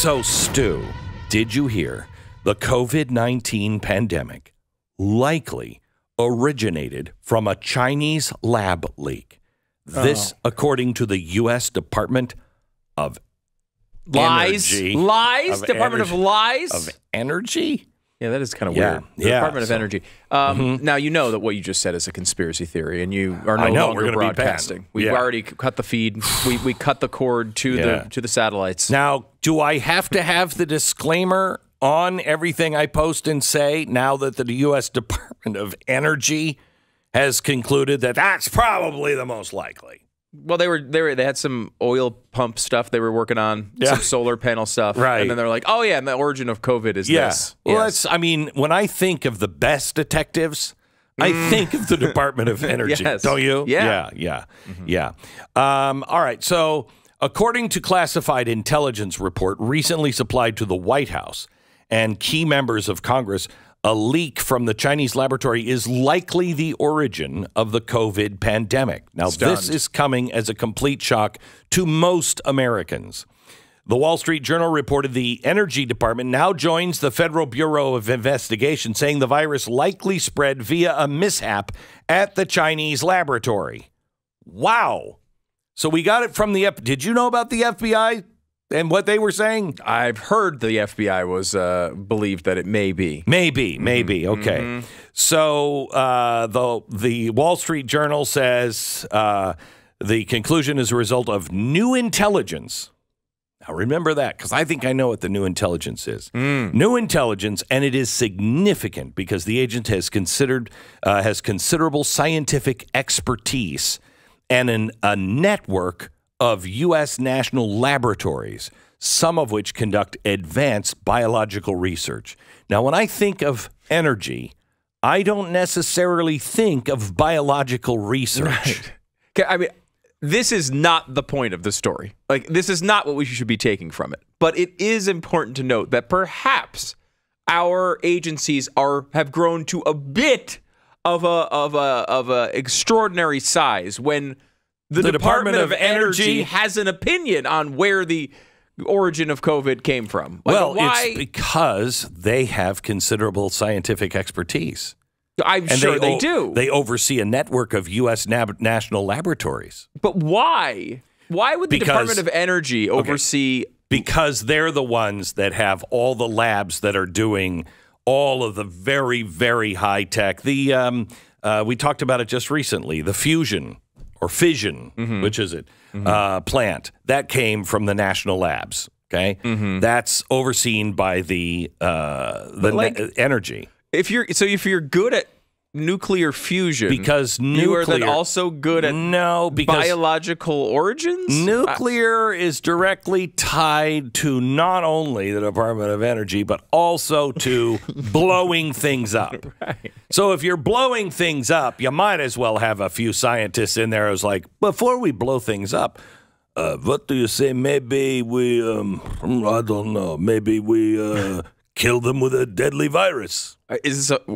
So, Stu, did you hear the COVID-19 pandemic likely originated from a Chinese lab leak? This, according to the U.S. Department of Energy. Department of Lies? Of Energy? Yeah, that is kind of weird. The Department of Energy. Now, you know that what you just said is a conspiracy theory, and you are no longer broadcasting. We've already cut the feed. We cut the cord to the satellites. Now, do I have to have the disclaimer on everything I post and say now that the U.S. Department of Energy has concluded that that's probably the most likely? Well, they had some oil pump stuff they were working on, some solar panel stuff, and then they're like, "Oh yeah, and the origin of COVID is this." Well, that's. I mean, when I think of the best detectives, I think of the Department of Energy. Don't you? Yeah. All right. So, according to classified intelligence report recently supplied to the White House and key members of Congress, a leak from the Chinese laboratory is likely the origin of the COVID pandemic. Now, this is coming as a complete shock to most Americans. The Wall Street Journal reported the Energy Department now joins the Federal Bureau of Investigation, saying the virus likely spread via a mishap at the Chinese laboratory. Wow. So we got it from the Did you know about the FBI? And what they were saying? I've heard the FBI was believed that it may be. Maybe. Okay. So the Wall Street Journal says the conclusion is a result of new intelligence. Now, remember that, because I think I know what the new intelligence is. New intelligence, and it is significant because the agent has considerable scientific expertise and a network of U.S. national laboratories, some of which conduct advanced biological research. Now, when I think of energy, I don't necessarily think of biological research. Right. Okay, I mean, this is not the point of the story. Like, this is not what we should be taking from it. But it is important to note that perhaps our agencies have grown to a bit of a extraordinary size when the Department of Energy has an opinion on where the origin of COVID came from. Like, well, it's because they have considerable scientific expertise. I'm sure they do. They oversee a network of U.S. national laboratories. But why? Why would the Department of Energy oversee? Because they're the ones that have all the labs that are doing all of the very, very high tech. We talked about it just recently, the fusion or fission, which is it, plant. That came from the national labs, okay? That's overseen by the energy. If you're good at nuclear fusion, because you are then also good at biological origins? Nuclear is directly tied to not only the Department of Energy, but also to blowing things up. Right. So if you're blowing things up, you might as well have a few scientists in there who's like, before we blow things up, what do you say? Maybe we, I don't know, maybe we kill them with a deadly virus.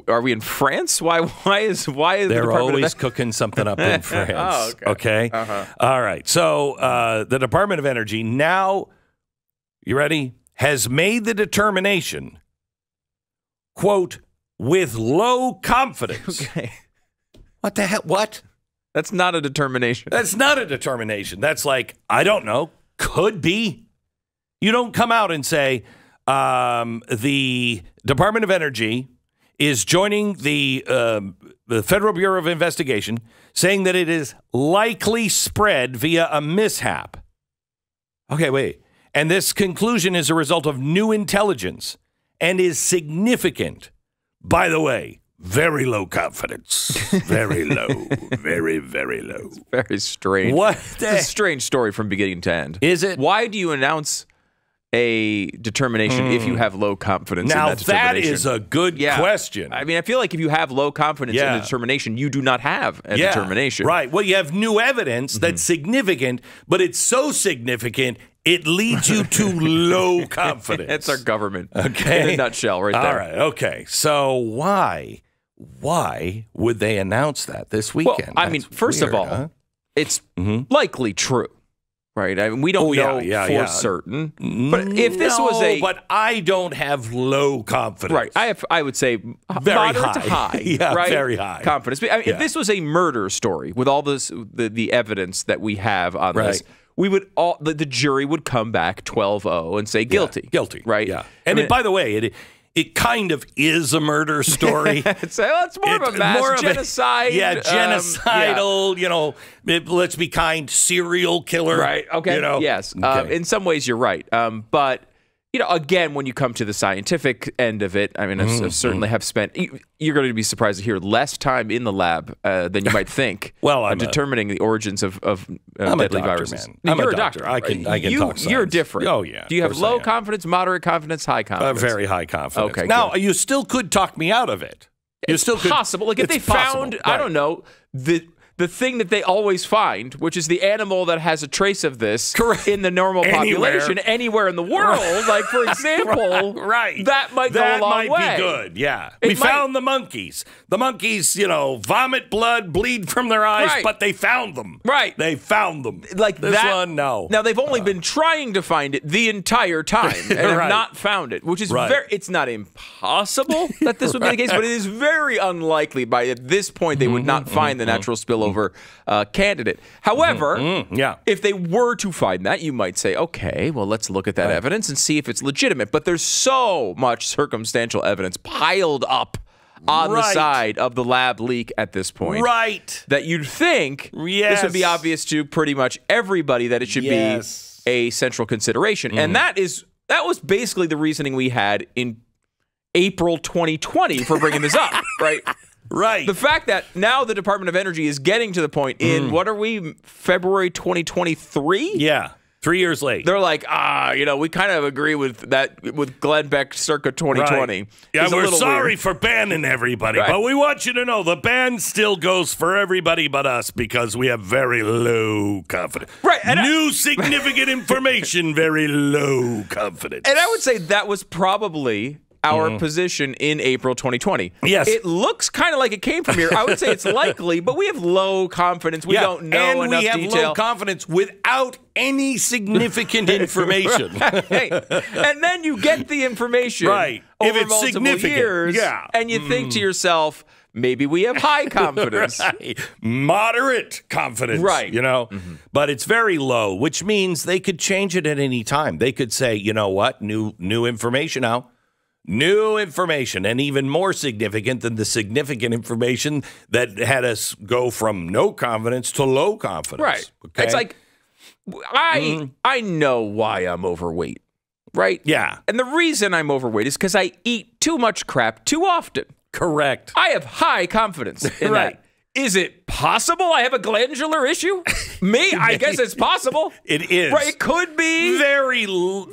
Are we in France? Why is they're always cooking something up in France? Okay. All right. So the Department of Energy now, you ready? Has made the determination, quote, with low confidence. Okay. What the hell? What? That's not a determination. That's not a determination. That's like, I don't know. Could be. You don't come out and say, the Department of Energy is joining the Federal Bureau of Investigation, saying that it is likely spread via a mishap. Okay, wait. And this conclusion is a result of new intelligence and is significant. By the way, very low confidence. Very low. Very, very low. It's very strange. What? It's a strange story from beginning to end. Is it? Why do you announce a determination if you have low confidence in that determination? Now, that is a good question. I mean, I feel like if you have low confidence in a determination, you do not have a determination. Right. Well, you have new evidence that's significant, but it's so significant, it leads you to low confidence. That's our government. Okay. In a nutshell right there. All right. Okay. So why would they announce that this weekend? Well, I mean, first of all, it's likely true. right? I mean, we don't know for certain. But if this was but I don't have low confidence. Right. I would say very moderate high. to high. Yeah, right? very high. Confidence. I mean, if this was a murder story with all this, the evidence that we have on this, we would the jury would come back 12-0 and say guilty. Yeah, guilty. Right? Yeah. And by the way, it kind of is a murder story. It's more of a mass genocide. Genocidal, let's be kind, serial killer. Right, okay, yes. Okay. In some ways, you're right. But, again, when you come to the scientific end of it, I mean, I certainly have spent, you're going to be surprised to hear, less time in the lab than you might think determining the origins of deadly viruses. Man. You're a doctor. I can talk science. You're different. Oh, yeah. Do you have low confidence, moderate confidence, high confidence? Very high confidence. Okay. Now, you still could talk me out of it. It's possible. Like if they found, I don't know, the thing that they always find, which is the animal that has a trace of this in the normal population anywhere in the world, like, for example, that might go a long way. That might be good, yeah. We found the monkeys. The monkeys, vomit blood, bleed from their eyes, but they found them. Right. They found them. Like this one, no. Now, they've only been trying to find it the entire time and have not found it, which is it's not impossible that this would be the case, but it is very unlikely by at this point they would not find the natural spillover candidate. However, if they were to find that, you might say, okay, well, let's look at that evidence and see if it's legitimate. But there's so much circumstantial evidence piled up on the side of the lab leak at this point that you'd think this would be obvious to pretty much everybody that it should be a central consideration. And that was basically the reasoning we had in April 2020 for bringing this up, right? Right. The fact that now the Department of Energy is getting to the point in, what are we, February 2023? Yeah. 3 years late. They're like, we kind of agree with that, with Glenn Beck circa 2020. Right. Yeah, we're sorry for banning everybody, but we want you to know the ban still goes for everybody but us because we have very low confidence. Right. And new significant information, very low confidence. And I would say that was probably our position in April 2020. Yes. It looks kind of like it came from here. I would say it's likely, but we have low confidence. We don't know enough detail. And we have low confidence without any significant information. And then you get the information over if it's multiple significant. years, and you think to yourself, maybe we have high confidence. Moderate confidence. Right. But it's very low, which means they could change it at any time. They could say, you know what, new information now. New information, and even more significant than the significant information that had us go from no confidence to low confidence. Right. Okay? It's like, I know why I'm overweight, right? Yeah. And the reason I'm overweight is because I eat too much crap too often. Correct. I have high confidence in that. Is it possible I have a glandular issue? I guess it's possible. It is. Right, it could be. Very low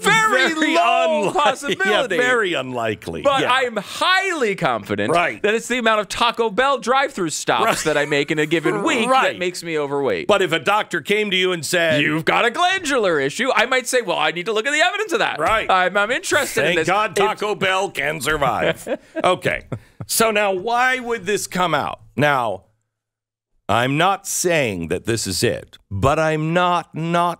possibility. Yeah, very unlikely. But I'm highly confident that it's the amount of Taco Bell drive-thru stops that I make in a given week that makes me overweight. But if a doctor came to you and said, you've got a glandular issue, I might say, well, I need to look at the evidence of that. Right. I'm interested in this. Thank God Taco Bell can survive. Okay. So now why would this come out? Now, I'm not saying that this is it, but I'm not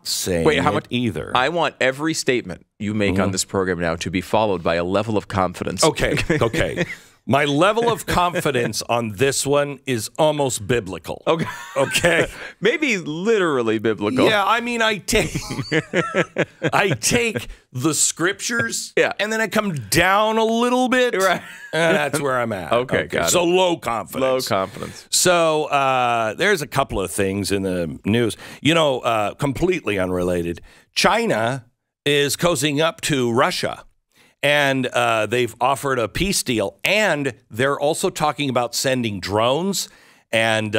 saying it either. I want every statement you make on this program now to be followed by a level of confidence. Okay. My level of confidence on this one is almost biblical. Okay. Maybe literally biblical. Yeah, I mean, I take the scriptures and then I come down a little bit. Right. And that's where I'm at. Okay. Got so it. low confidence. Low confidence. So there's a couple of things in the news. Completely unrelated. China is cozying up to Russia. And they've offered a peace deal, and they're also talking about sending drones and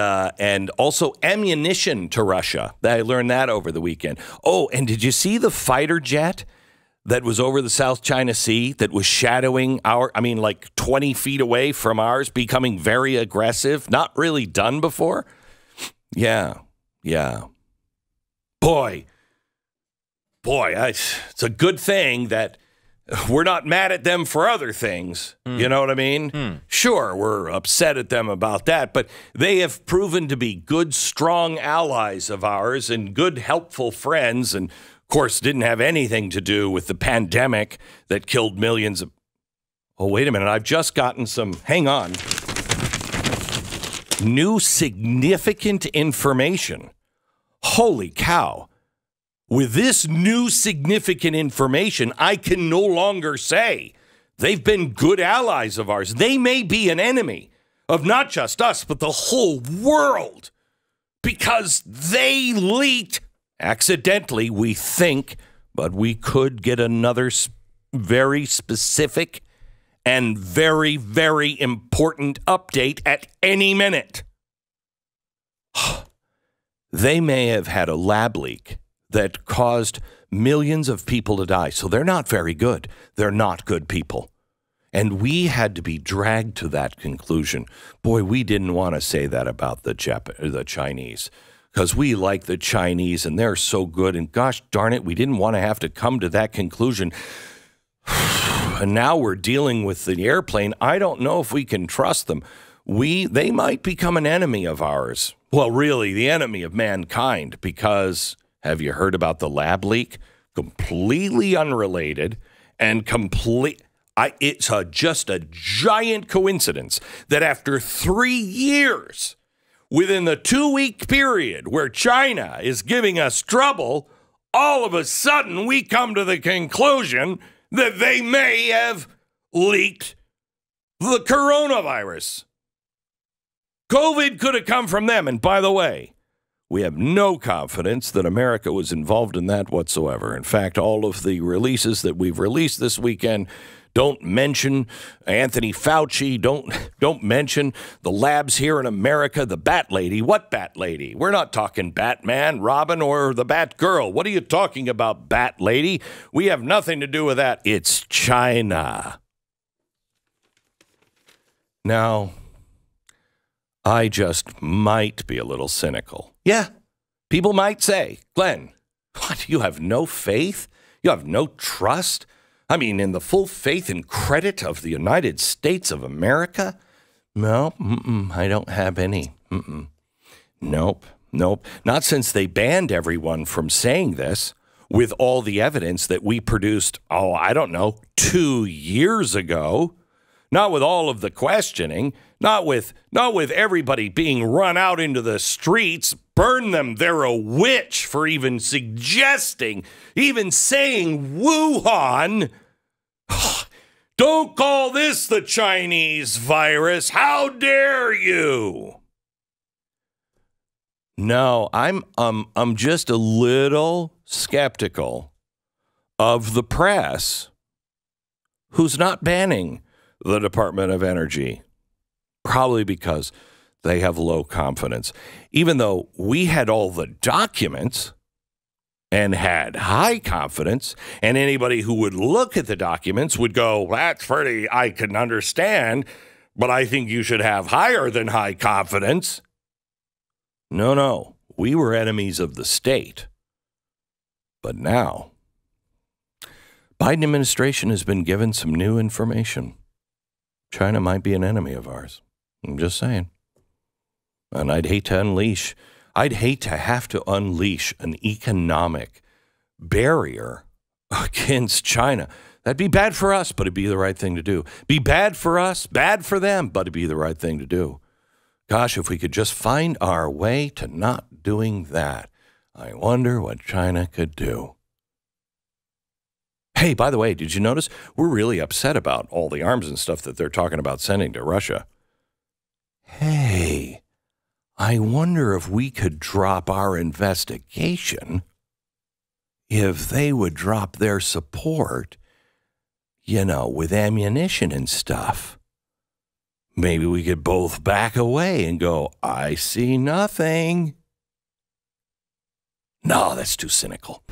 also ammunition to Russia. I learned that over the weekend. Oh, and did you see the fighter jet that was over the South China Sea that was shadowing like 20 feet away from ours, becoming very aggressive? Not really done before? Yeah. Boy, it's a good thing that we're not mad at them for other things. You know what I mean? Sure, we're upset at them about that, but they have proven to be good, strong allies of ours and good, helpful friends, and of course didn't have anything to do with the pandemic that killed millions of... Oh, wait a minute. I've just gotten some... Hang on. New significant information. Holy cow. With this new significant information, I can no longer say they've been good allies of ours. They may be an enemy of not just us, but the whole world, because they leaked, accidentally, we think, but we could get another very specific and very, very important update at any minute. They may have had a lab leak that caused millions of people to die. So they're not very good. They're not good people. And we had to be dragged to that conclusion. Boy, we didn't want to say that about the Chinese, because we like the Chinese and they're so good. And gosh darn it, we didn't want to have to come to that conclusion. And now we're dealing with the airplane. I don't know if we can trust them. They might become an enemy of ours. Well, really, the enemy of mankind, because... Have you heard about the lab leak? Completely unrelated and it's just a giant coincidence that after 3 years, within the 2-week period where China is giving us trouble, all of a sudden we come to the conclusion that they may have leaked the coronavirus. COVID could have come from them. And by the way, we have no confidence that America was involved in that whatsoever. In fact, all of the releases that we've released this weekend don't mention Anthony Fauci, don't mention the labs here in America, the Bat Lady. What Bat Lady? We're not talking Batman, Robin, or the Bat Girl. What are you talking about, Bat Lady? We have nothing to do with that. It's China. Now, I just might be a little cynical. Yeah, people might say, Glenn, what, you have no faith? You have no trust? I mean, in the full faith and credit of the United States of America? No, I don't have any. Nope. Not since they banned everyone from saying this with all the evidence that we produced, 2 years ago. Not with all of the questioning, not with everybody being run out into the streets, burn them, they're a witch for even suggesting, even saying Wuhan. Don't call this the Chinese virus. How dare you? No, I'm just a little skeptical of the press who's not banning the Department of Energy, probably because they have low confidence. Even though we had all the documents and had high confidence, and anybody who would look at the documents would go, that's pretty, I can understand, but I think you should have higher than high confidence. No, we were enemies of the state. But now, Biden administration has been given some new information. China might be an enemy of ours. I'm just saying. And I'd hate to have to unleash an economic barrier against China. That'd be bad for us, but it'd be the right thing to do. Be bad for us, bad for them, but it'd be the right thing to do. Gosh, if we could just find our way to not doing that, I wonder what China could do. Hey, by the way, did you notice we're really upset about all the arms and stuff that they're talking about sending to Russia? Hey, I wonder if we could drop our investigation if they would drop their support, with ammunition and stuff. Maybe we could both back away and go, I see nothing. No, that's too cynical.